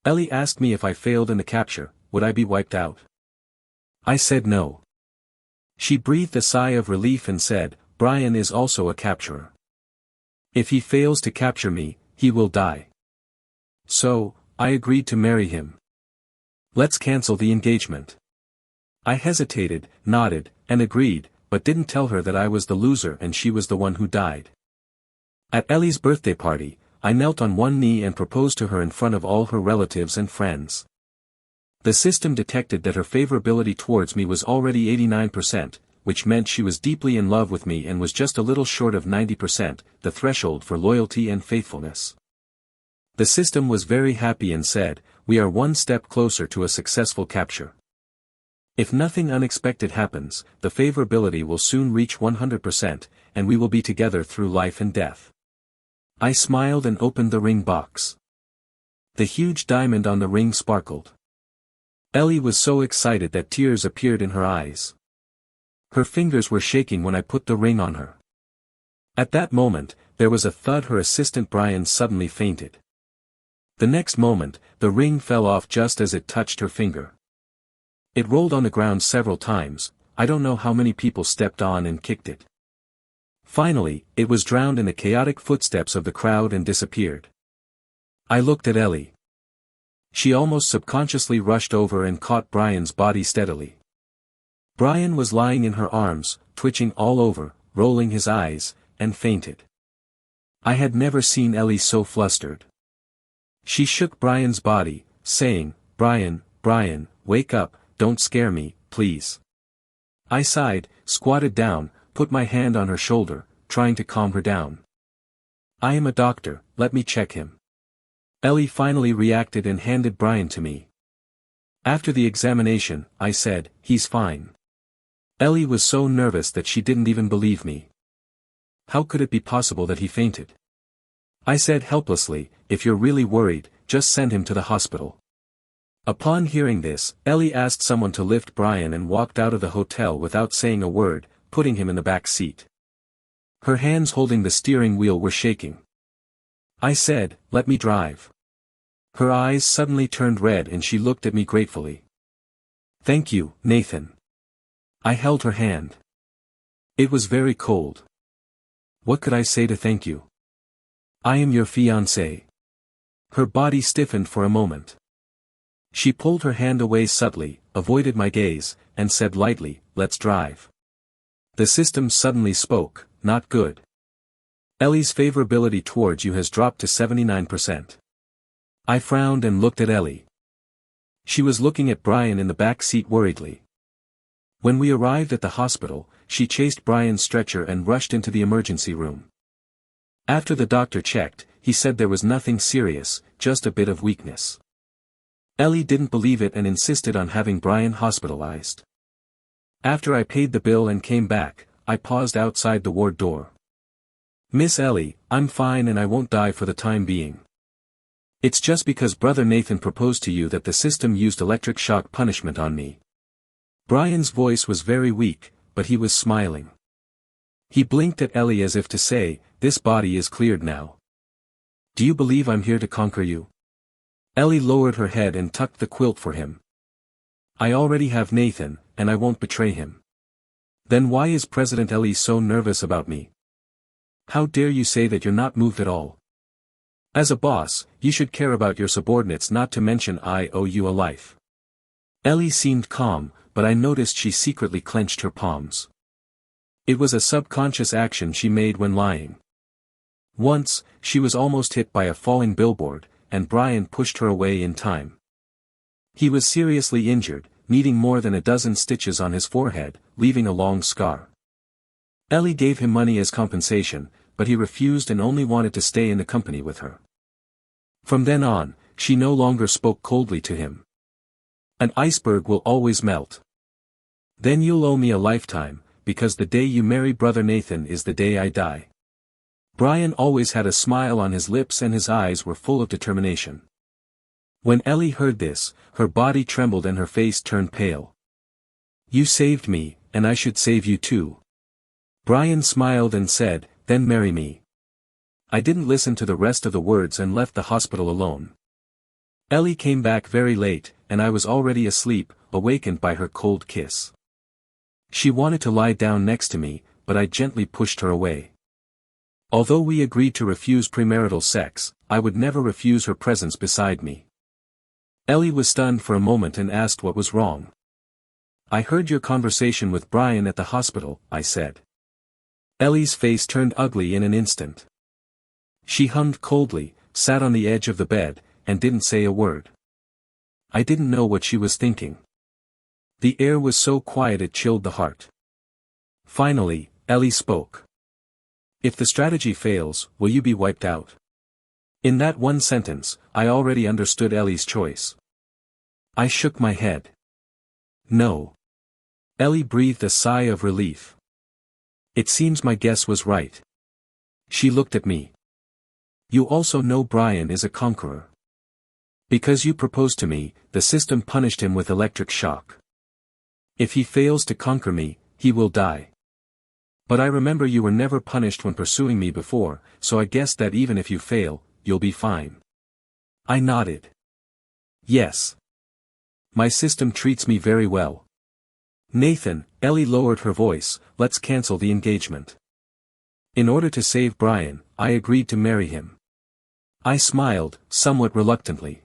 Ellie asked me if I failed in the capture, would I be wiped out? I said no. She breathed a sigh of relief and said, Brian is also a capturer. If he fails to capture me, he will die. So, I agreed to marry him. Let's cancel the engagement. I hesitated, nodded, and agreed, but didn't tell her that I was the loser and she was the one who died. At Ellie's birthday party, I knelt on one knee and proposed to her in front of all her relatives and friends. The system detected that her favorability towards me was already 89%, which meant she was deeply in love with me and was just a little short of 90%, the threshold for loyalty and faithfulness. The system was very happy and said, we are one step closer to a successful capture. If nothing unexpected happens, the favorability will soon reach 100%, and we will be together through life and death. I smiled and opened the ring box. The huge diamond on the ring sparkled. Ellie was so excited that tears appeared in her eyes. Her fingers were shaking when I put the ring on her. At that moment, there was a thud. Her assistant Brian suddenly fainted. The next moment, the ring fell off just as it touched her finger. It rolled on the ground several times. I don't know how many people stepped on and kicked it. Finally, it was drowned in the chaotic footsteps of the crowd and disappeared. I looked at Ellie. She almost subconsciously rushed over and caught Brian's body steadily. Brian was lying in her arms, twitching all over, rolling his eyes, and fainted. I had never seen Ellie so flustered. She shook Brian's body, saying, Brian, wake up, don't scare me, please. I sighed, squatted down, put my hand on her shoulder, trying to calm her down. I am a doctor, let me check him. Ellie finally reacted and handed Brian to me. After the examination, I said, he's fine. Ellie was so nervous that she didn't even believe me. How could it be possible that he fainted? I said helplessly, if you're really worried, just send him to the hospital. Upon hearing this, Ellie asked someone to lift Brian and walked out of the hotel without saying a word, putting him in the back seat. Her hands holding the steering wheel were shaking. I said, let me drive. Her eyes suddenly turned red and she looked at me gratefully. Thank you, Nathan. I held her hand. It was very cold. What could I say to thank you? I am your fiancé. Her body stiffened for a moment. She pulled her hand away subtly, avoided my gaze, and said lightly, let's drive. The system suddenly spoke, not good. Ellie's favorability towards you has dropped to 79%. I frowned and looked at Ellie. She was looking at Brian in the back seat worriedly. When we arrived at the hospital, she chased Brian's stretcher and rushed into the emergency room. After the doctor checked, he said there was nothing serious, just a bit of weakness. Ellie didn't believe it and insisted on having Brian hospitalized. After I paid the bill and came back, I paused outside the ward door. Miss Ellie, I'm fine and I won't die for the time being. It's just because Brother Nathan proposed to you that the system used electric shock punishment on me. Brian's voice was very weak, but he was smiling. He blinked at Ellie as if to say, this body is cleared now. Do you believe I'm here to conquer you? Ellie lowered her head and tucked the quilt for him. I already have Nathan, and I won't betray him. Then why is President Ellie so nervous about me? How dare you say that you're not moved at all? As a boss, you should care about your subordinates, not to mention I owe you a life. Ellie seemed calm, but I noticed she secretly clenched her palms. It was a subconscious action she made when lying. Once, she was almost hit by a falling billboard, and Brian pushed her away in time. He was seriously injured, needing more than a dozen stitches on his forehead, leaving a long scar. Ellie gave him money as compensation, but he refused and only wanted to stay in the company with her. From then on, she no longer spoke coldly to him. An iceberg will always melt. Then you'll owe me a lifetime, because the day you marry Brother Nathan is the day I die. Brian always had a smile on his lips and his eyes were full of determination. When Ellie heard this, her body trembled and her face turned pale. You saved me, and I should save you too. Brian smiled and said, then marry me. I didn't listen to the rest of the words and left the hospital alone. Ellie came back very late, and I was already asleep, awakened by her cold kiss. She wanted to lie down next to me, but I gently pushed her away. Although we agreed to refuse premarital sex, I would never refuse her presence beside me. Ellie was stunned for a moment and asked what was wrong. "I heard your conversation with Brian at the hospital," I said. Ellie's face turned ugly in an instant. She hummed coldly, sat on the edge of the bed, and didn't say a word. I didn't know what she was thinking. The air was so quiet it chilled the heart. Finally, Ellie spoke. "If the strategy fails, will you be wiped out?" In that one sentence, I already understood Ellie's choice. I shook my head. "No." Ellie breathed a sigh of relief. "It seems my guess was right." She looked at me. "You also know Brian is a conqueror. Because you proposed to me, the system punished him with electric shock. If he fails to conquer me, he will die. But I remember you were never punished when pursuing me before, so I guess that even if you fail, you'll be fine." I nodded. "Yes. My system treats me very well." "Nathan," Ellie lowered her voice, "let's cancel the engagement. In order to save Brian, I agreed to marry him." I smiled, somewhat reluctantly.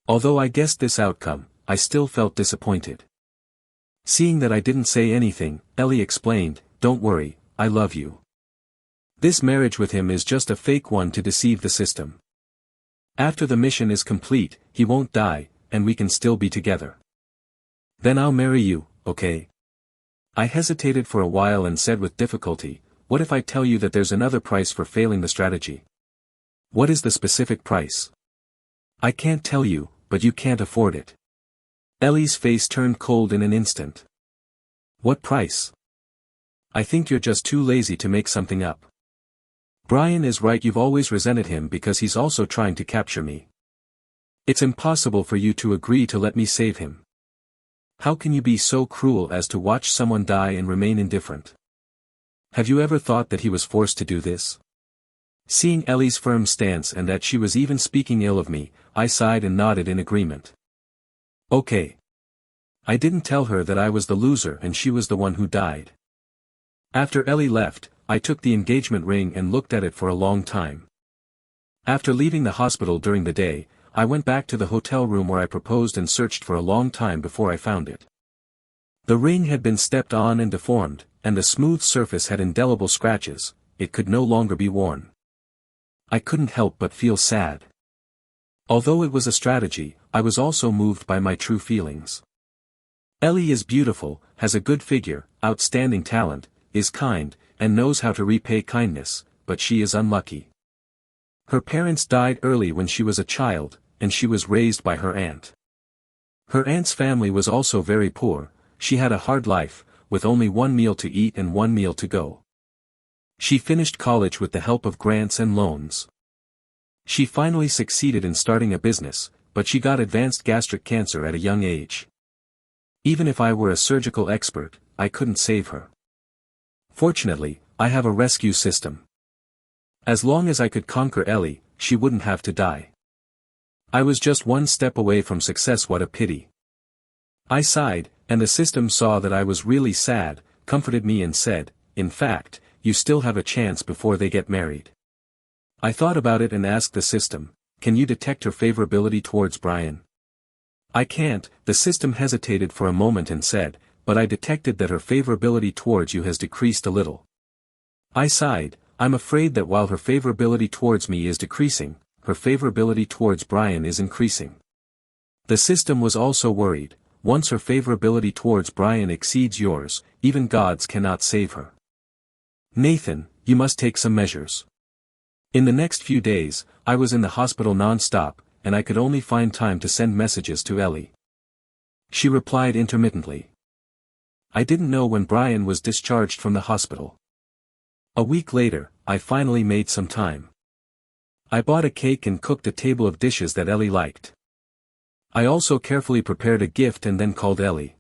Although I guessed this outcome, I still felt disappointed. Seeing that I didn't say anything, Ellie explained, "Don't worry, I love you. This marriage with him is just a fake one to deceive the system. After the mission is complete, he won't die, and we can still be together. Then I'll marry you, okay?" I hesitated for a while and said with difficulty, "What if I tell you that there's another price for failing the strategy?" "What is the specific price?" "I can't tell you, but you can't afford it." Ellie's face turned cold in an instant. "What price?" "I think you're just too lazy to make something up. Brian is right, you've always resented him because he's also trying to capture me. It's impossible for you to agree to let me save him. How can you be so cruel as to watch someone die and remain indifferent? Have you ever thought that he was forced to do this?" Seeing Ellie's firm stance and that she was even speaking ill of me, I sighed and nodded in agreement. "Okay." I didn't tell her that I was the loser and she was the one who died. After Ellie left, I took the engagement ring and looked at it for a long time. After leaving the hospital during the day, I went back to the hotel room where I proposed and searched for a long time before I found it. The ring had been stepped on and deformed, and the smooth surface had indelible scratches. It could no longer be worn. I couldn't help but feel sad. Although it was a strategy, I was also moved by my true feelings. Ellie is beautiful, has a good figure, outstanding talent, is kind, and knows how to repay kindness, but she is unlucky. Her parents died early when she was a child, and she was raised by her aunt. Her aunt's family was also very poor. She had a hard life, with only one meal to eat and one meal to go. She finished college with the help of grants and loans. She finally succeeded in starting a business, but she got advanced gastric cancer at a young age. Even if I were a surgical expert, I couldn't save her. Fortunately, I have a rescue system. As long as I could conquer Ellie, she wouldn't have to die. I was just one step away from success. What a pity. I sighed, and the system saw that I was really sad, comforted me and said, "In fact, you still have a chance before they get married." I thought about it and asked the system, "Can you detect her favorability towards Brian?" "I can't," the system hesitated for a moment and said, "but I detected that her favorability towards you has decreased a little." I sighed, "I'm afraid that while her favorability towards me is decreasing, her favorability towards Brian is increasing." The system was also worried. Once her favorability towards Brian exceeds yours, even gods cannot save her. "Nathan, you must take some measures." In the next few days, I was in the hospital non-stop, and I could only find time to send messages to Ellie. She replied intermittently. I didn't know when Brian was discharged from the hospital. A week later, I finally made some time. I bought a cake and cooked a table of dishes that Ellie liked. I also carefully prepared a gift and then called Ellie.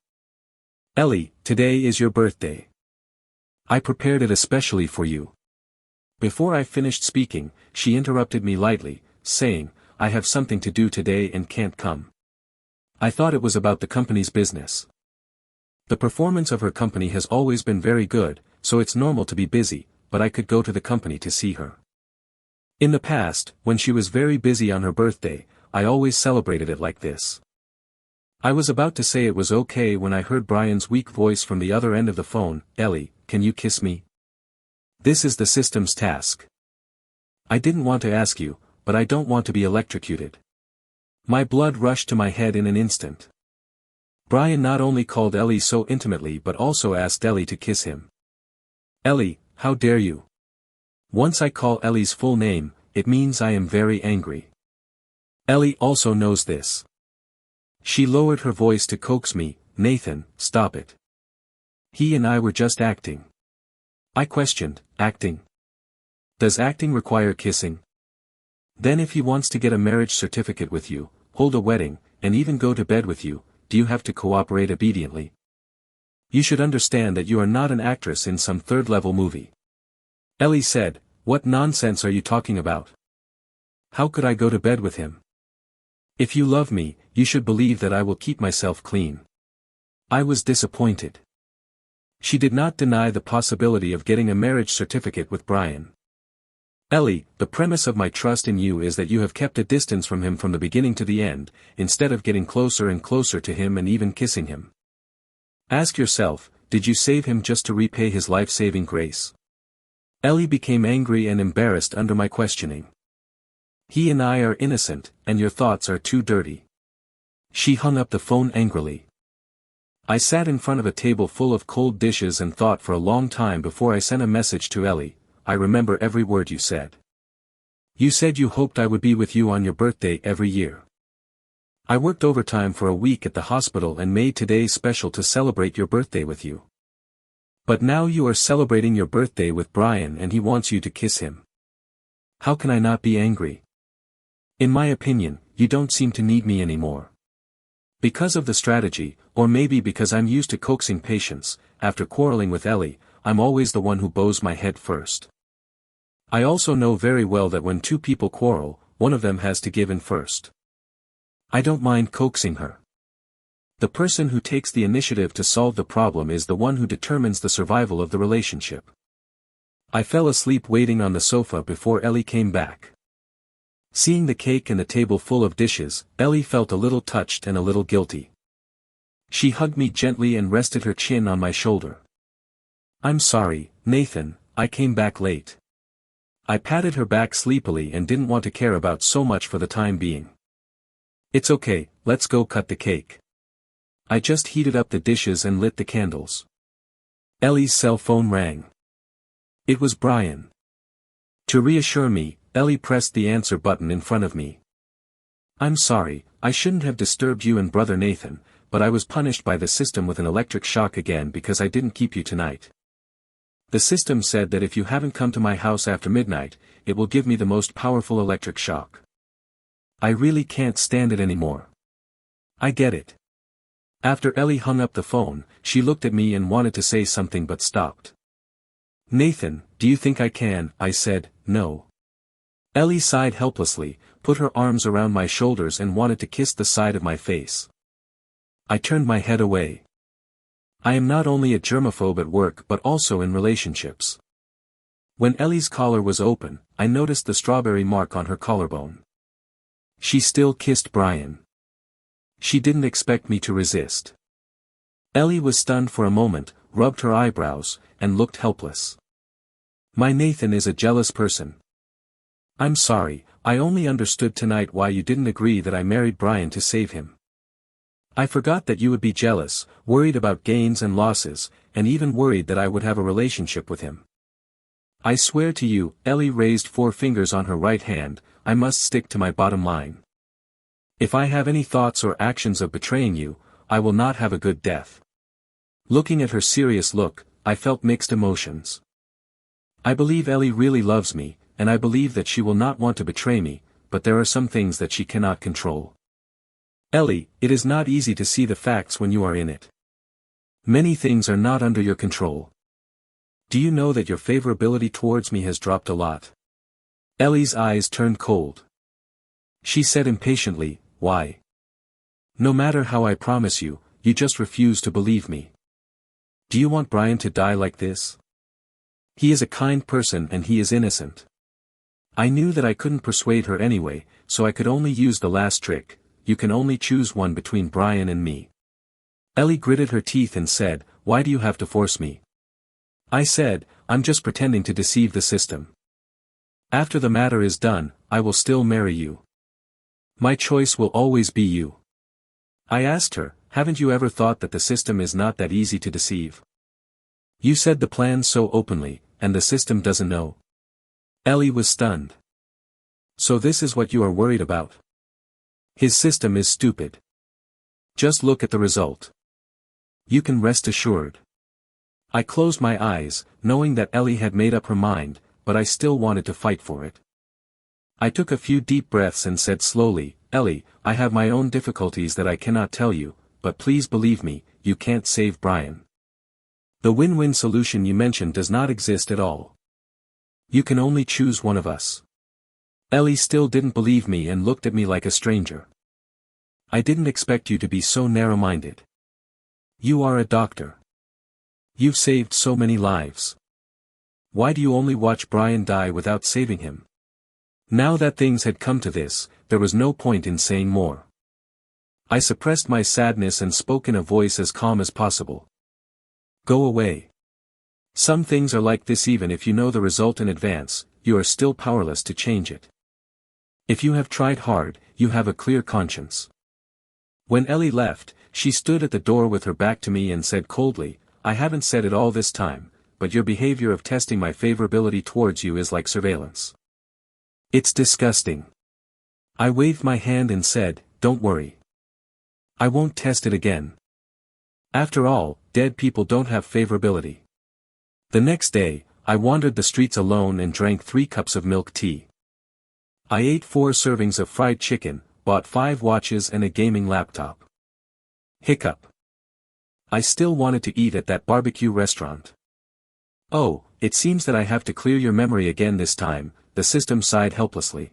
"Ellie, today is your birthday. I prepared it especially for you." Before I finished speaking, she interrupted me lightly, saying, I have something to do today and can't come. I thought it was about the company's business. The performance of her company has always been very good, so it's normal to be busy, but I could go to the company to see her. In the past, when she was very busy on her birthday, I always celebrated it like this. I was about to say it was okay when I heard Brian's weak voice from the other end of the phone. Ellie, can you kiss me? This is the system's task. I didn't want to ask you, but I don't want to be electrocuted. My blood rushed to my head in an instant. Brian not only called Ellie so intimately but also asked Ellie to kiss him. Ellie, how dare you? Once I call Ellie's full name, it means I am very angry. Ellie also knows this. She lowered her voice to coax me. Nathan, stop it. He and I were just acting. I questioned, acting? Does acting require kissing? Then if he wants to get a marriage certificate with you, hold a wedding, and even go to bed with you, do you have to cooperate obediently? You should understand that you are not an actress in some third-level movie. Ellie said, what nonsense are you talking about? How could I go to bed with him? If you love me, you should believe that I will keep myself clean. I was disappointed. She did not deny the possibility of getting a marriage certificate with Brian. Ellie, the premise of my trust in you is that you have kept a distance from him from the beginning to the end, instead of getting closer and closer to him and even kissing him. Ask yourself, did you save him just to repay his life-saving grace? Ellie became angry and embarrassed under my questioning. He and I are innocent, and your thoughts are too dirty. She hung up the phone angrily. I sat in front of a table full of cold dishes and thought for a long time before I sent a message to Ellie. I remember every word you said. You said you hoped I would be with you on your birthday every year. I worked overtime for a week at the hospital and made today special to celebrate your birthday with you. But now you are celebrating your birthday with Brian and he wants you to kiss him. How can I not be angry? In my opinion, you don't seem to need me anymore. Because of the strategy, or maybe because I'm used to coaxing patience, after quarreling with Ellie, I'm always the one who bows my head first. I also know very well that when two people quarrel, one of them has to give in first. I don't mind coaxing her. The person who takes the initiative to solve the problem is the one who determines the survival of the relationship. I fell asleep waiting on the sofa before Ellie came back. Seeing the cake and the table full of dishes, Ellie felt a little touched and a little guilty. She hugged me gently and rested her chin on my shoulder. I'm sorry, Nathan, I came back late. I patted her back sleepily and didn't want to care about so much for the time being. It's okay, let's go cut the cake. I just heated up the dishes and lit the candles. Ellie's cell phone rang. It was Brian. To reassure me, Ellie pressed the answer button in front of me. I'm sorry, I shouldn't have disturbed you and Brother Nathan, but I was punished by the system with an electric shock again because I didn't keep you tonight. The system said that if you haven't come to my house after midnight, it will give me the most powerful electric shock. I really can't stand it anymore. I get it. After Ellie hung up the phone, she looked at me and wanted to say something but stopped. Nathan, do you think I can? I said, no. Ellie sighed helplessly, put her arms around my shoulders and wanted to kiss the side of my face. I turned my head away. I am not only a germaphobe at work but also in relationships. When Ellie's collar was open, I noticed the strawberry mark on her collarbone. She still kissed Brian. She didn't expect me to resist. Ellie was stunned for a moment, rubbed her eyebrows, and looked helpless. My Nathan is a jealous person. I'm sorry, I only understood tonight why you didn't agree that I married Brian to save him. I forgot that you would be jealous, worried about gains and losses, and even worried that I would have a relationship with him. I swear to you, Ellie raised 4 fingers on her right hand, I must stick to my bottom line. If I have any thoughts or actions of betraying you, I will not have a good death. Looking at her serious look, I felt mixed emotions. I believe Ellie really loves me, and I believe that she will not want to betray me, but there are some things that she cannot control. Ellie, it is not easy to see the facts when you are in it. Many things are not under your control. Do you know that your favorability towards me has dropped a lot? Ellie's eyes turned cold. She said impatiently, why? No matter how I promise you, you just refuse to believe me. Do you want Brian to die like this? He is a kind person and he is innocent. I knew that I couldn't persuade her anyway, so I could only use the last trick. You can only choose one between Brian and me. Ellie gritted her teeth and said, why do you have to force me? I said, I'm just pretending to deceive the system. After the matter is done, I will still marry you. My choice will always be you. I asked her, haven't you ever thought that the system is not that easy to deceive? You said the plan so openly, and the system doesn't know. Ellie was stunned. So this is what you are worried about? His system is stupid. Just look at the result. You can rest assured. I closed my eyes, knowing that Ellie had made up her mind, but I still wanted to fight for it. I took a few deep breaths and said slowly, Ellie, I have my own difficulties that I cannot tell you, but please believe me, you can't save Brian. The win-win solution you mentioned does not exist at all. You can only choose one of us. Ellie still didn't believe me and looked at me like a stranger. I didn't expect you to be so narrow-minded. You are a doctor. You've saved so many lives. Why do you only watch Brian die without saving him? Now that things had come to this, there was no point in saying more. I suppressed my sadness and spoke in a voice as calm as possible. Go away. Some things are like this. Even if you know the result in advance, you are still powerless to change it. If you have tried hard, you have a clear conscience. When Ellie left, she stood at the door with her back to me and said coldly, I haven't said it all this time, but your behavior of testing my favorability towards you is like surveillance. It's disgusting. I waved my hand and said, don't worry. I won't test it again. After all, dead people don't have favorability. The next day, I wandered the streets alone and drank 3 cups of milk tea. I ate 4 servings of fried chicken, bought 5 watches and a gaming laptop. Hiccup. I still wanted to eat at that barbecue restaurant. Oh, it seems that I have to clear your memory again this time, the system sighed helplessly.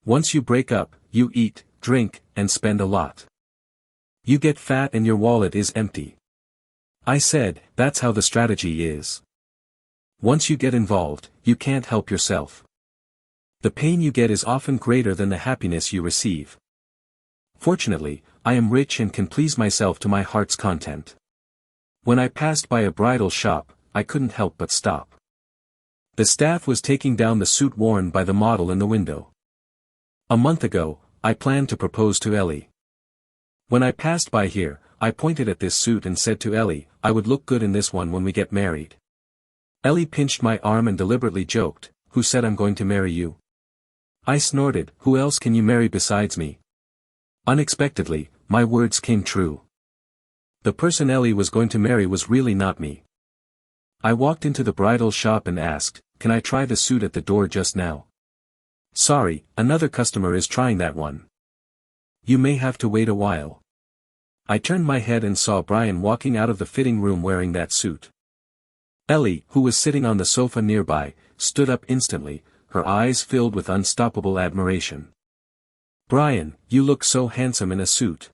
Once you break up, you eat, drink, and spend a lot. You get fat and your wallet is empty. I said, that's how the strategy is. Once you get involved, you can't help yourself. The pain you get is often greater than the happiness you receive. Fortunately, I am rich and can please myself to my heart's content. When I passed by a bridal shop, I couldn't help but stop. The staff was taking down the suit worn by the model in the window. A month ago, I planned to propose to Ellie. When I passed by here, I pointed at this suit and said to Ellie, I would look good in this one when we get married. Ellie pinched my arm and deliberately joked, who said I'm going to marry you? I snorted, who else can you marry besides me? Unexpectedly, my words came true. The person Ellie was going to marry was really not me. I walked into the bridal shop and asked, can I try the suit at the door just now? Sorry, another customer is trying that one. You may have to wait a while. I turned my head and saw Brian walking out of the fitting room wearing that suit. Ellie, who was sitting on the sofa nearby, stood up instantly, her eyes filled with unstoppable admiration. Brian, you look so handsome in a suit.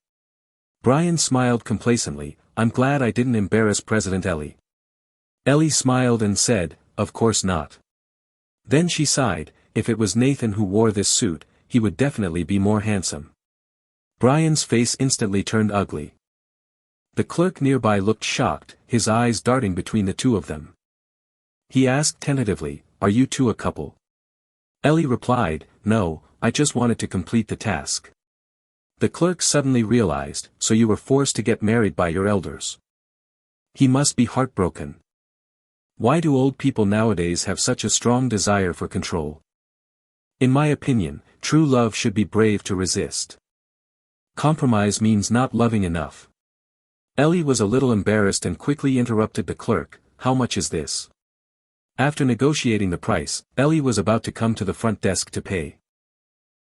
Brian smiled complacently, I'm glad I didn't embarrass President Ellie. Ellie smiled and said, of course not. Then she sighed, if it was Nathan who wore this suit, he would definitely be more handsome. Brian's face instantly turned ugly. The clerk nearby looked shocked, his eyes darting between the two of them. He asked tentatively, are you two a couple? Ellie replied, no, I just wanted to complete the task. The clerk suddenly realized, so you were forced to get married by your elders. He must be heartbroken. Why do old people nowadays have such a strong desire for control? In my opinion, true love should be brave to resist. Compromise means not loving enough. Ellie was a little embarrassed and quickly interrupted the clerk, how much is this? After negotiating the price, Ellie was about to come to the front desk to pay.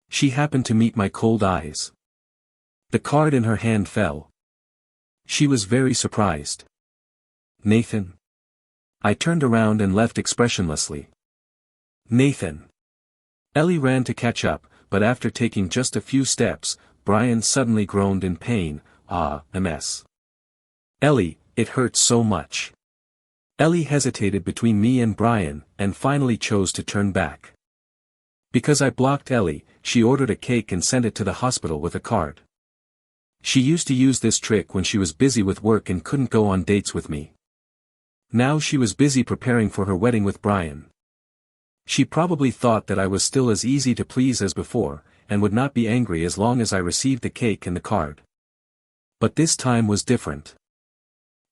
She happened to meet my cold eyes. The card in her hand fell. She was very surprised. Nathan? I turned around and left expressionlessly. Nathan. Ellie ran to catch up, but after taking just a few steps, Brian suddenly groaned in pain. "Ah, MS. Ellie, it hurts so much." Ellie hesitated between me and Brian, and finally chose to turn back. Because I blocked Ellie, she ordered a cake and sent it to the hospital with a card. She used to use this trick when she was busy with work and couldn't go on dates with me. Now she was busy preparing for her wedding with Brian. She probably thought that I was still as easy to please as before, and would not be angry as long as I received the cake and the card. But this time was different.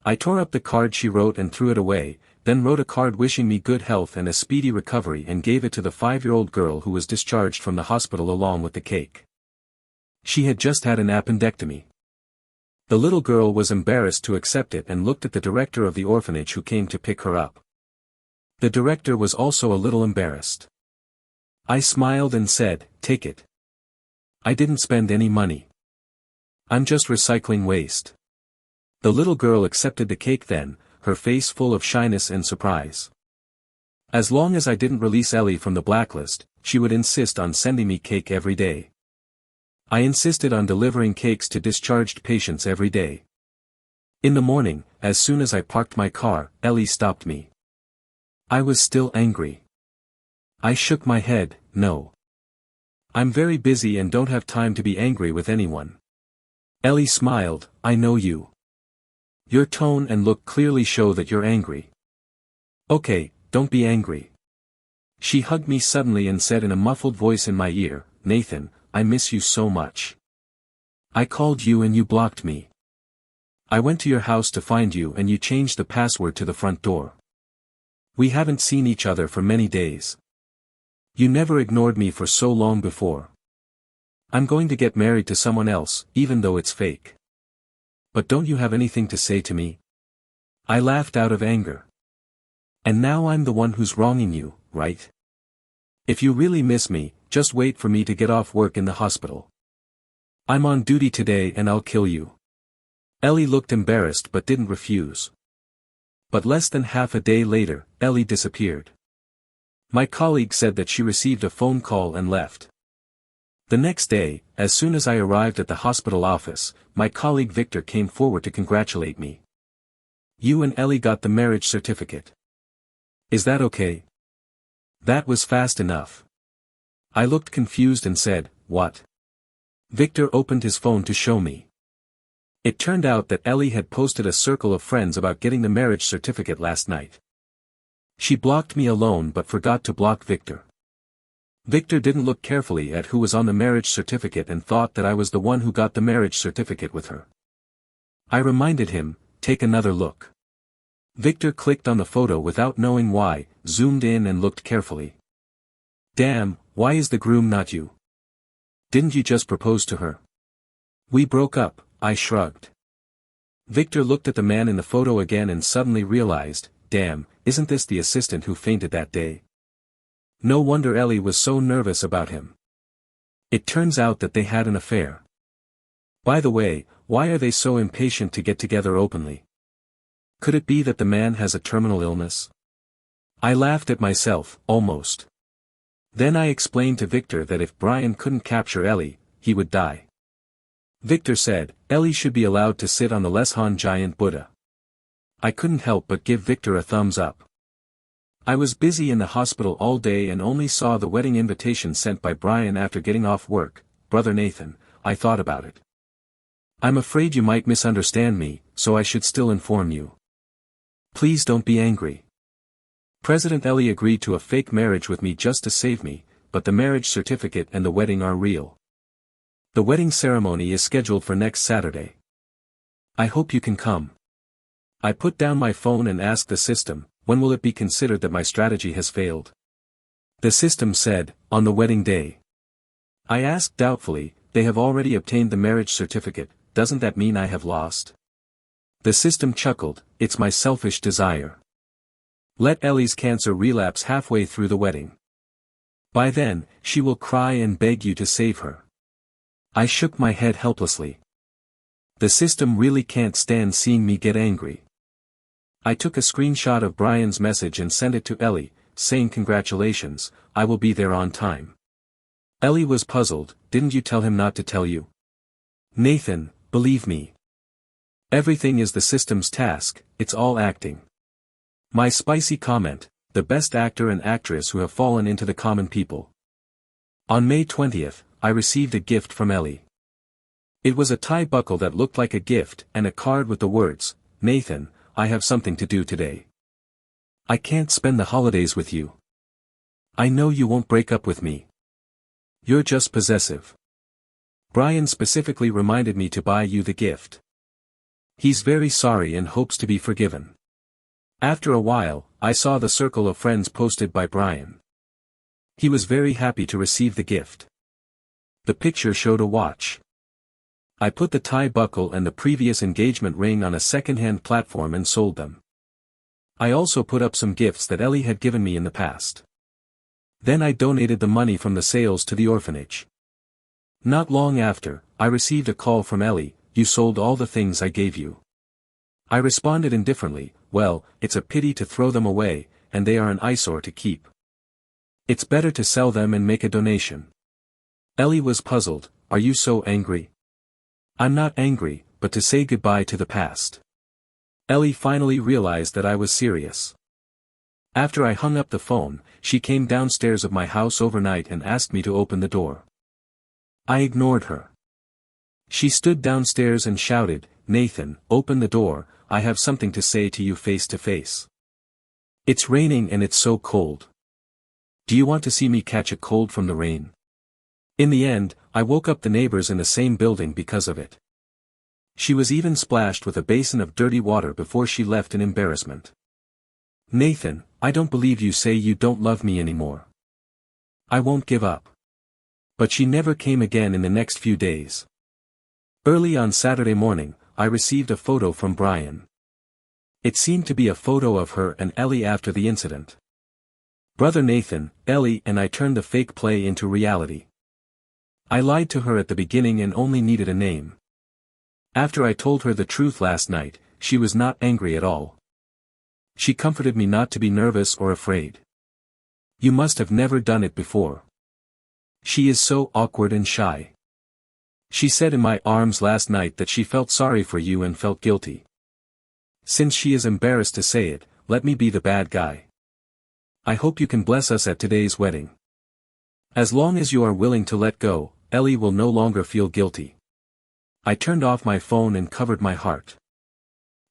I tore up the card she wrote and threw it away, then wrote a card wishing me good health and a speedy recovery and gave it to the 5-year-old girl who was discharged from the hospital along with the cake. She had just had an appendectomy. The little girl was embarrassed to accept it and looked at the director of the orphanage who came to pick her up. The director was also a little embarrassed. I smiled and said, "Take it. I didn't spend any money. I'm just recycling waste." The little girl accepted the cake then, her face full of shyness and surprise. As long as I didn't release Ellie from the blacklist, she would insist on sending me cake every day. I insisted on delivering cakes to discharged patients every day. In the morning, as soon as I parked my car, Ellie stopped me. I was still angry. I shook my head, "No. I'm very busy and don't have time to be angry with anyone." Ellie smiled, "I know you. Your tone and look clearly show that you're angry." "Okay, don't be angry." She hugged me suddenly and said in a muffled voice in my ear, "Nathan, I miss you so much. I called you and you blocked me. I went to your house to find you and you changed the password to the front door. We haven't seen each other for many days. You never ignored me for so long before. I'm going to get married to someone else, even though it's fake. But don't you have anything to say to me?" I laughed out of anger. "And now I'm the one who's wronging you, right? If you really miss me, just wait for me to get off work in the hospital. I'm on duty today and I'll kill you." Ellie looked embarrassed but didn't refuse. But less than half a day later, Ellie disappeared. My colleague said that she received a phone call and left. The next day, as soon as I arrived at the hospital office, my colleague Victor came forward to congratulate me. "You and Ellie got the marriage certificate. Is that okay?" That was fast enough. I looked confused and said, "What?" Victor opened his phone to show me. It turned out that Ellie had posted a circle of friends about getting the marriage certificate last night. She blocked me alone but forgot to block Victor. Victor didn't look carefully at who was on the marriage certificate and thought that I was the one who got the marriage certificate with her. I reminded him, "Take another look." Victor clicked on the photo without knowing why, zoomed in and looked carefully. "Damn, why is the groom not you? Didn't you just propose to her?" "We broke up," I shrugged. Victor looked at the man in the photo again and suddenly realized, "Damn, isn't this the assistant who fainted that day?" No wonder Ellie was so nervous about him. It turns out that they had an affair. By the way, why are they so impatient to get together openly? Could it be that the man has a terminal illness? I laughed at myself, almost. Then I explained to Victor that if Brian couldn't capture Ellie, he would die. Victor said, "Ellie should be allowed to sit on the Leshan giant Buddha." I couldn't help but give Victor a thumbs up. I was busy in the hospital all day and only saw the wedding invitation sent by Brian after getting off work. "Brother Nathan, I thought about it. I'm afraid you might misunderstand me, so I should still inform you. Please don't be angry. President Ellie agreed to a fake marriage with me just to save me, but the marriage certificate and the wedding are real. The wedding ceremony is scheduled for next Saturday. I hope you can come." I put down my phone and asked the system, "When will it be considered that my strategy has failed?" The system said, "On the wedding day." I asked doubtfully, "They have already obtained the marriage certificate, doesn't that mean I have lost?" The system chuckled, "It's my selfish desire. Let Ellie's cancer relapse halfway through the wedding. By then, she will cry and beg you to save her." I shook my head helplessly. The system really can't stand seeing me get angry. I took a screenshot of Brian's message and sent it to Ellie, saying, "Congratulations, I will be there on time." Ellie was puzzled. Didn't you tell him not to tell you? Nathan, believe me. Everything is the system's task, it's all acting. My spicy comment, the best actor and actress who have fallen into the common people. On May 20th, I received a gift from Ellie. It was a tie buckle that looked like a gift and a card with the words, Nathan, I have something to do today. I can't spend the holidays with you. I know you won't break up with me. You're just possessive. Brian specifically reminded me to buy you the gift. He's very sorry and hopes to be forgiven. After a while, I saw the circle of friends posted by Brian. He was very happy to receive the gift. The picture showed a watch. I put the tie buckle and the previous engagement ring on a second-hand platform and sold them. I also put up some gifts that Ellie had given me in the past. Then I donated the money from the sales to the orphanage. Not long after, I received a call from Ellie, you sold all the things I gave you. I responded indifferently, well, it's a pity to throw them away, and they are an eyesore to keep. It's better to sell them and make a donation. Ellie was puzzled, are you so angry? I'm not angry, but to say goodbye to the past. Ellie finally realized that I was serious. After I hung up the phone, she came downstairs of my house overnight and asked me to open the door. I ignored her. She stood downstairs and shouted, Nathan, open the door, I have something to say to you face to face. It's raining and it's so cold. Do you want to see me catch a cold from the rain? In the end, I woke up the neighbors in the same building because of it. She was even splashed with a basin of dirty water before she left in embarrassment. Nathan, I don't believe you say you don't love me anymore. I won't give up. But she never came again in the next few days. Early on Saturday morning, I received a photo from Brian. It seemed to be a photo of her and Ellie after the incident. Brother Nathan, Ellie and I turned the fake play into reality. I lied to her at the beginning and only needed a name. After I told her the truth last night, she was not angry at all. She comforted me not to be nervous or afraid. You must have never done it before. She is so awkward and shy. She said in my arms last night that she felt sorry for you and felt guilty. Since she is embarrassed to say it, let me be the bad guy. I hope you can bless us at today's wedding. As long as you are willing to let go, Ellie will no longer feel guilty. I turned off my phone and covered my heart.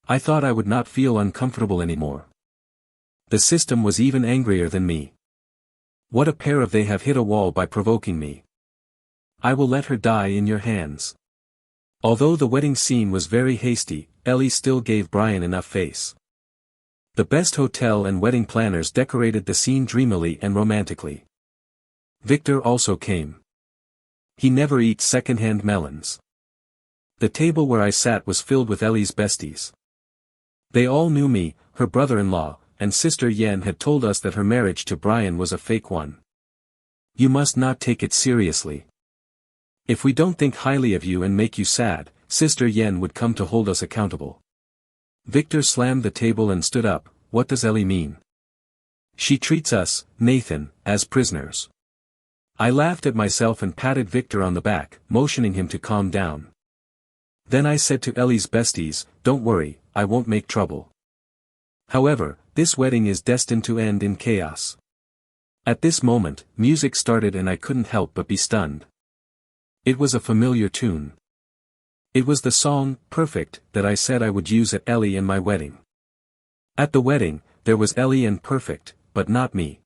I thought I would not feel uncomfortable anymore. The system was even angrier than me. What a pair of they have hit a wall by provoking me. I will let her die in your hands. Although the wedding scene was very hasty, Ellie still gave Brian enough face. The best hotel and wedding planners decorated the scene dreamily and romantically. Victor also came. He never eats second-hand melons. The table where I sat was filled with Ellie's besties. They all knew me, her brother-in-law, and sister Yen had told us that her marriage to Brian was a fake one. You must not take it seriously. If we don't think highly of you and make you sad, Sister Yen would come to hold us accountable. Victor slammed the table and stood up. What does Ellie mean? She treats us, Nathan, as prisoners. I laughed at myself and patted Victor on the back, motioning him to calm down. Then I said to Ellie's besties, don't worry, I won't make trouble. However, this wedding is destined to end in chaos. At this moment, music started and I couldn't help but be stunned. It was a familiar tune. It was the song, Perfect, that I said I would use at Ellie and my wedding. At the wedding, there was Ellie and Perfect, but not me.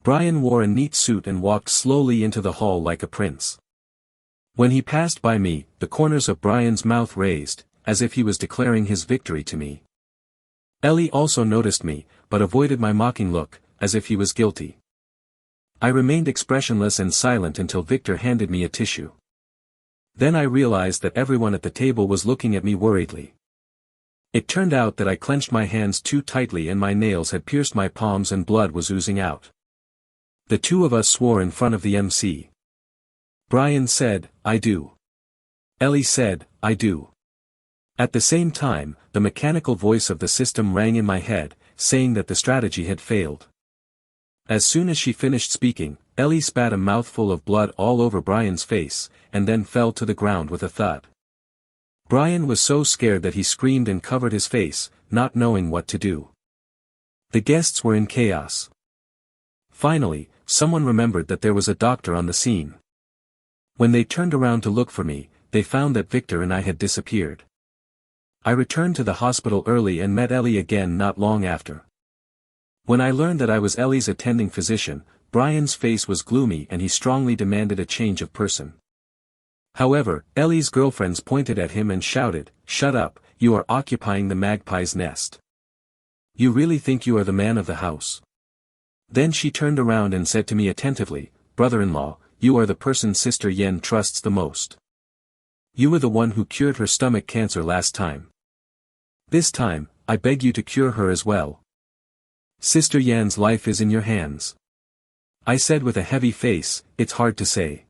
Brian wore a neat suit and walked slowly into the hall like a prince. When he passed by me, the corners of Brian's mouth raised, as if he was declaring his victory to me. Ellie also noticed me, but avoided my mocking look, as if he was guilty. I remained expressionless and silent until Victor handed me a tissue. Then I realized that everyone at the table was looking at me worriedly. It turned out that I clenched my hands too tightly and my nails had pierced my palms and blood was oozing out. The two of us swore in front of the MC. Brian said, I do. Ellie said, I do. At the same time, the mechanical voice of the system rang in my head, saying that the strategy had failed. As soon as she finished speaking, Ellie spat a mouthful of blood all over Brian's face, and then fell to the ground with a thud. Brian was so scared that he screamed and covered his face, not knowing what to do. The guests were in chaos. Finally, someone remembered that there was a doctor on the scene. When they turned around to look for me, they found that Victor and I had disappeared. I returned to the hospital early and met Ellie again not long after. When I learned that I was Ellie's attending physician, Brian's face was gloomy and he strongly demanded a change of person. However, Ellie's girlfriends pointed at him and shouted, "Shut up, you are occupying the magpie's nest. You really think you are the man of the house?" Then she turned around and said to me attentively, "Brother-in-law, you are the person Sister Yen trusts the most. You were the one who cured her stomach cancer last time. This time, I beg you to cure her as well. Sister Yan's life is in your hands." I said with a heavy face, "It's hard to say."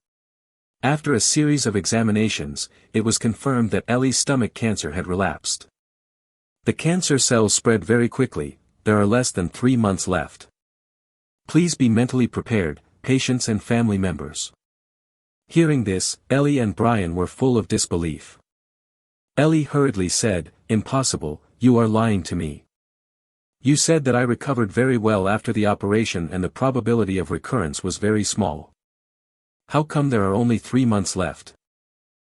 After a series of examinations, it was confirmed that Ellie's stomach cancer had relapsed. The cancer cells spread very quickly, there are less than 3 months left. Please be mentally prepared, patients and family members. Hearing this, Ellie and Brian were full of disbelief. Ellie hurriedly said, "Impossible, you are lying to me. You said that I recovered very well after the operation and the probability of recurrence was very small. How come there are only 3 months left?"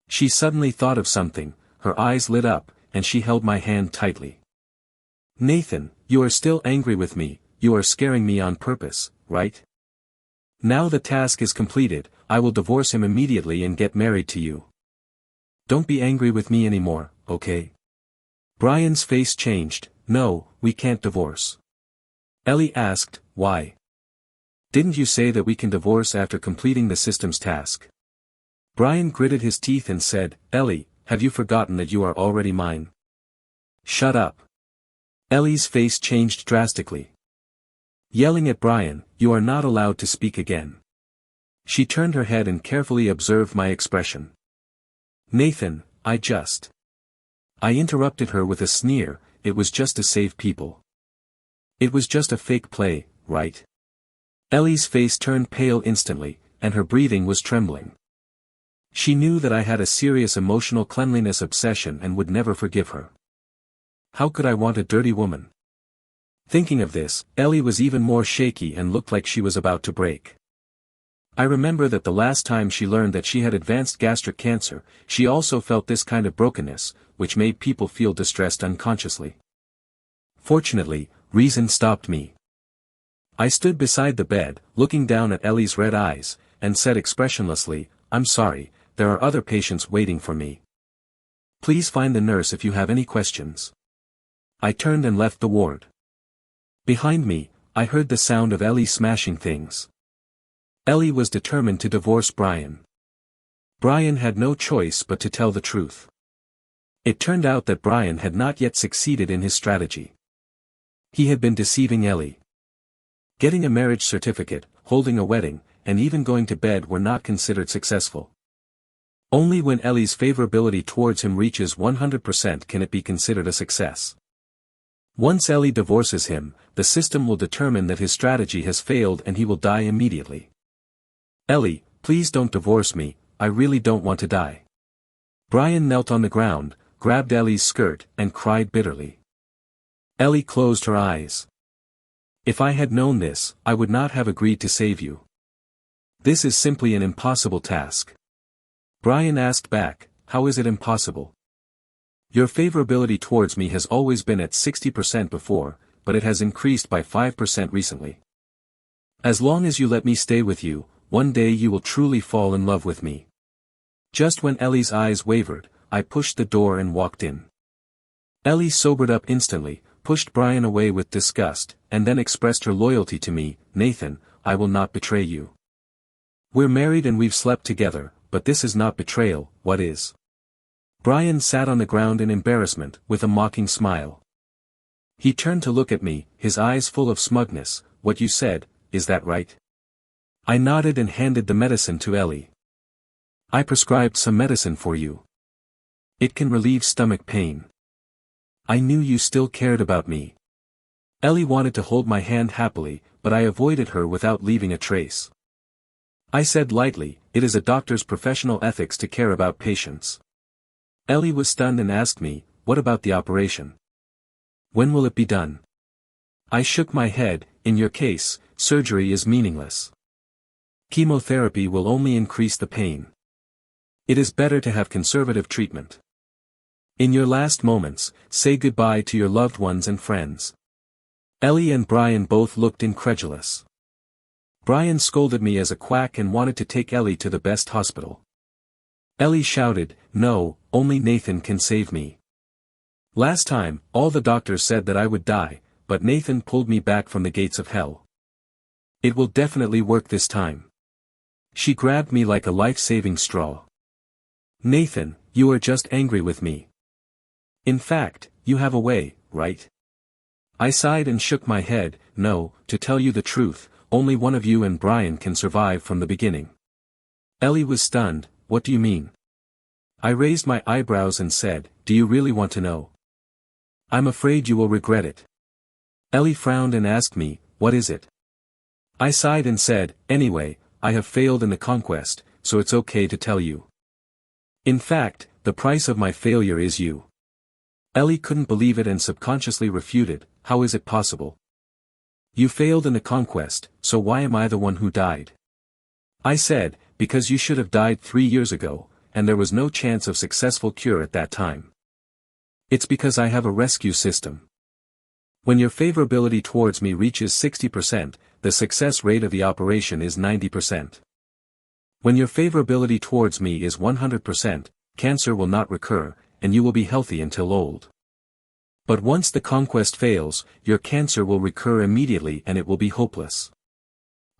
She suddenly thought of something, her eyes lit up, and she held my hand tightly. "Nathan, you are still angry with me, you are scaring me on purpose, right? Now the task is completed, I will divorce him immediately and get married to you. Don't be angry with me anymore, okay?" Brian's face changed. "No, we can't divorce." Ellie asked, "Why? Didn't you say that we can divorce after completing the system's task?" Brian gritted his teeth and said, "Ellie, have you forgotten that you are already mine?" "Shut up." Ellie's face changed drastically. Yelling at Brian, "You are not allowed to speak again." She turned her head and carefully observed my expression. "Nathan, I interrupted her with a sneer, "It was just to save people. It was just a fake play, right?" Ellie's face turned pale instantly, and her breathing was trembling. She knew that I had a serious emotional cleanliness obsession and would never forgive her. How could I want a dirty woman? Thinking of this, Ellie was even more shaky and looked like she was about to break. I remember that the last time she learned that she had advanced gastric cancer, she also felt this kind of brokenness, which made people feel distressed unconsciously. Fortunately, reason stopped me. I stood beside the bed, looking down at Ellie's red eyes, and said expressionlessly, "I'm sorry, there are other patients waiting for me. Please find the nurse if you have any questions." I turned and left the ward. Behind me, I heard the sound of Ellie smashing things. Ellie was determined to divorce Brian. Brian had no choice but to tell the truth. It turned out that Brian had not yet succeeded in his strategy. He had been deceiving Ellie. Getting a marriage certificate, holding a wedding, and even going to bed were not considered successful. Only when Ellie's favorability towards him reaches 100% can it be considered a success. Once Ellie divorces him, the system will determine that his strategy has failed and he will die immediately. "Ellie, please don't divorce me, I really don't want to die." Brian knelt on the ground, grabbed Ellie's skirt, and cried bitterly. Ellie closed her eyes. "If I had known this, I would not have agreed to save you. This is simply an impossible task." Brian asked back, "How is it impossible? Your favorability towards me has always been at 60% before, but it has increased by 5% recently. As long as you let me stay with you, one day you will truly fall in love with me." Just when Ellie's eyes wavered, I pushed the door and walked in. Ellie sobered up instantly, pushed Brian away with disgust, and then expressed her loyalty to me, "Nathan, I will not betray you. We're married and we've slept together, but this is not betrayal, what is?" Brian sat on the ground in embarrassment, with a mocking smile. He turned to look at me, his eyes full of smugness. "What you said, is that right?" I nodded and handed the medicine to Ellie. "I prescribed some medicine for you. It can relieve stomach pain. I knew you still cared about me." Ellie wanted to hold my hand happily, but I avoided her without leaving a trace. I said lightly, it is a doctor's professional ethics to care about patients. Ellie was stunned and asked me, what about the operation? When will it be done? I shook my head, in your case, surgery is meaningless. Chemotherapy will only increase the pain. It is better to have conservative treatment. In your last moments, say goodbye to your loved ones and friends. Ellie and Brian both looked incredulous. Brian scolded me as a quack and wanted to take Ellie to the best hospital. Ellie shouted, no, only Nathan can save me. Last time, all the doctors said that I would die, but Nathan pulled me back from the gates of hell. It will definitely work this time. She grabbed me like a life-saving straw. Nathan, you are just angry with me. In fact, you have a way, right? I sighed and shook my head, no, to tell you the truth, only one of you and Brian can survive from the beginning. Ellie was stunned, what do you mean? I raised my eyebrows and said, do you really want to know? I'm afraid you will regret it. Ellie frowned and asked me, what is it? I sighed and said, anyway, I have failed in the conquest, so it's okay to tell you. In fact, the price of my failure is you. Ellie couldn't believe it and subconsciously refuted, how is it possible? You failed in the conquest, so why am I the one who died? I said, because you should have died 3 years ago, and there was no chance of successful cure at that time. It's because I have a rescue system. When your favorability towards me reaches 60%, the success rate of the operation is 90%. When your favorability towards me is 100%, cancer will not recur, and you will be healthy until old. But once the conquest fails, your cancer will recur immediately and it will be hopeless.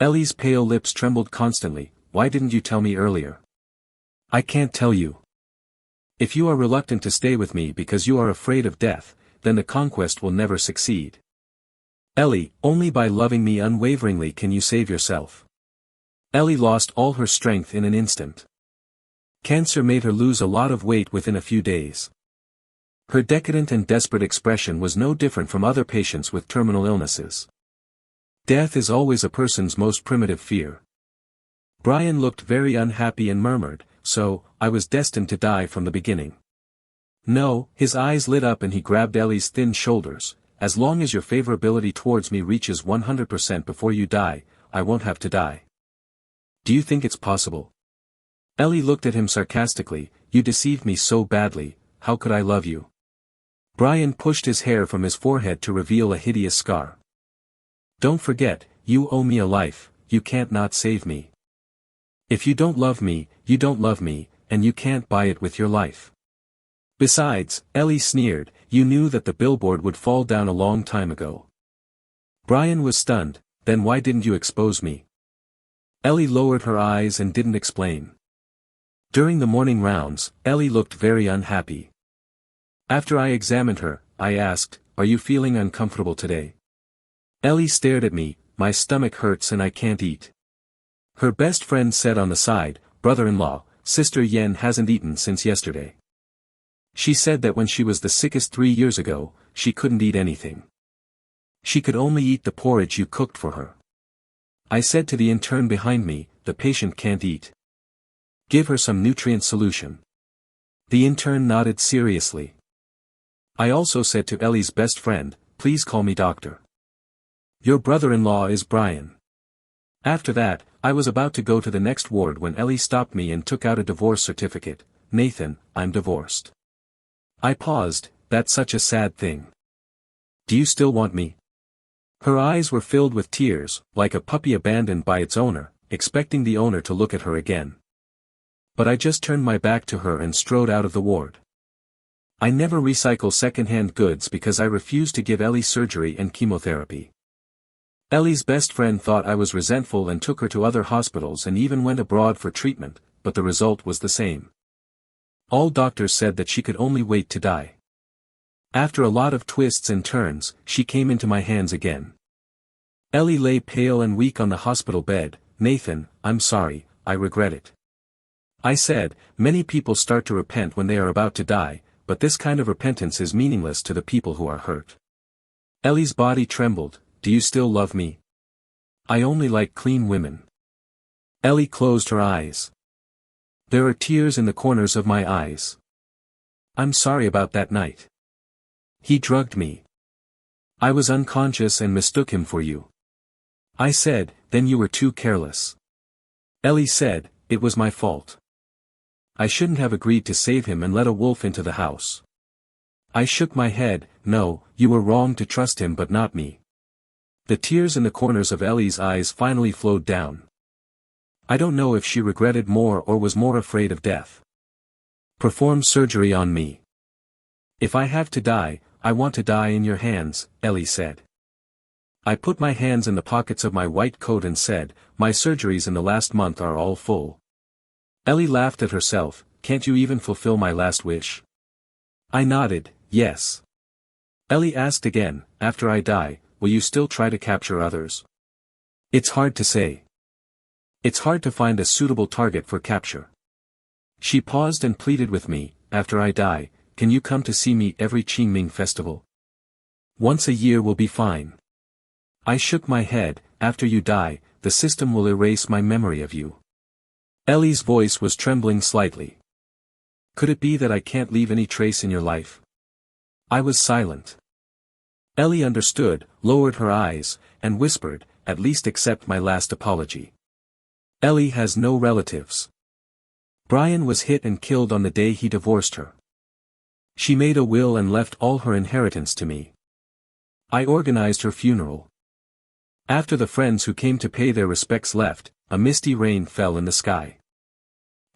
Ellie's pale lips trembled constantly, why didn't you tell me earlier? I can't tell you. If you are reluctant to stay with me because you are afraid of death, then the conquest will never succeed. Ellie, only by loving me unwaveringly can you save yourself. Ellie lost all her strength in an instant. Cancer made her lose a lot of weight within a few days. Her decadent and desperate expression was no different from other patients with terminal illnesses. Death is always a person's most primitive fear. Brian looked very unhappy and murmured, so, I was destined to die from the beginning. No, his eyes lit up and he grabbed Ellie's thin shoulders, as long as your favorability towards me reaches 100% before you die, I won't have to die. Do you think it's possible? Ellie looked at him sarcastically, you deceived me so badly, how could I love you? Brian pushed his hair from his forehead to reveal a hideous scar. Don't forget, you owe me a life, you can't not save me. If you don't love me, you don't love me, and you can't buy it with your life. Besides, Ellie sneered, you knew that the billboard would fall down a long time ago. Brian was stunned, then why didn't you expose me? Ellie lowered her eyes and didn't explain. During the morning rounds, Ellie looked very unhappy. After I examined her, I asked, are you feeling uncomfortable today? Ellie stared at me, my stomach hurts and I can't eat. Her best friend said on the side, brother-in-law, Sister Yen hasn't eaten since yesterday. She said that when she was the sickest 3 years ago, she couldn't eat anything. She could only eat the porridge you cooked for her. I said to the intern behind me, the patient can't eat. Give her some nutrient solution. The intern nodded seriously. I also said to Ellie's best friend, please call me doctor. Your brother-in-law is Brian. After that, I was about to go to the next ward when Ellie stopped me and took out a divorce certificate. Nathan, I'm divorced. I paused, that's such a sad thing. Do you still want me? Her eyes were filled with tears, like a puppy abandoned by its owner, expecting the owner to look at her again. But I just turned my back to her and strode out of the ward. I never recycle second-hand goods because I refuse to give Ellie surgery and chemotherapy. Ellie's best friend thought I was resentful and took her to other hospitals and even went abroad for treatment, but the result was the same. All doctors said that she could only wait to die. After a lot of twists and turns, she came into my hands again. Ellie lay pale and weak on the hospital bed. Nathan, I'm sorry, I regret it. I said, many people start to repent when they are about to die, but this kind of repentance is meaningless to the people who are hurt. Ellie's body trembled, do you still love me? I only like clean women. Ellie closed her eyes. There are tears in the corners of my eyes. I'm sorry about that night. He drugged me. I was unconscious and mistook him for you. I said, then you were too careless. Ellie said, it was my fault. I shouldn't have agreed to save him and let a wolf into the house. I shook my head, no, you were wrong to trust him but not me. The tears in the corners of Ellie's eyes finally flowed down. I don't know if she regretted more or was more afraid of death. Perform surgery on me. If I have to die, I want to die in your hands, Ellie said. I put my hands in the pockets of my white coat and said, my surgeries in the last month are all full. Ellie laughed at herself, can't you even fulfill my last wish? I nodded, yes. Ellie asked again, after I die, will you still try to capture others? It's hard to say. It's hard to find a suitable target for capture. She paused and pleaded with me, after I die, can you come to see me every Qingming festival? Once a year will be fine. I shook my head, after you die, the system will erase my memory of you. Ellie's voice was trembling slightly. Could it be that I can't leave any trace in your life? I was silent. Ellie understood, lowered her eyes, and whispered, at least accept my last apology. Ellie has no relatives. Brian was hit and killed on the day he divorced her. She made a will and left all her inheritance to me. I organized her funeral. After the friends who came to pay their respects left, a misty rain fell in the sky.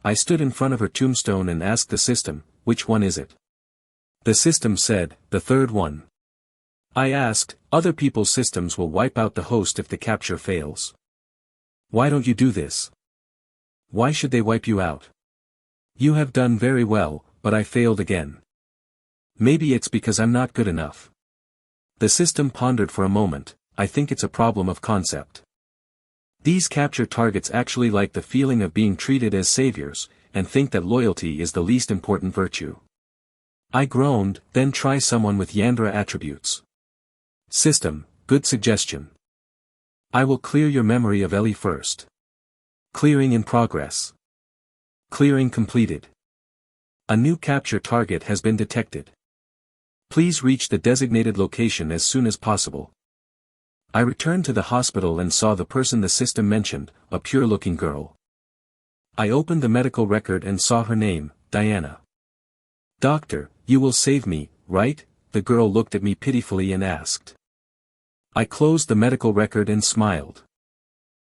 I stood in front of her tombstone and asked the system, which one is it? The system said, the third one. I asked, other people's systems will wipe out the host if the capture fails. Why don't you do this? Why should they wipe you out? You have done very well, but I failed again. Maybe it's because I'm not good enough. The system pondered for a moment, I think it's a problem of concept. These capture targets actually like the feeling of being treated as saviors, and think that loyalty is the least important virtue. I groaned, then try someone with Yandra attributes. System, good suggestion. I will clear your memory of Ellie first. Clearing in progress. Clearing completed. A new capture target has been detected. Please reach the designated location as soon as possible. I returned to the hospital and saw the person the system mentioned, a pure-looking girl. I opened the medical record and saw her name, Diana. Doctor, you will save me, right? The girl looked at me pitifully and asked. I closed the medical record and smiled.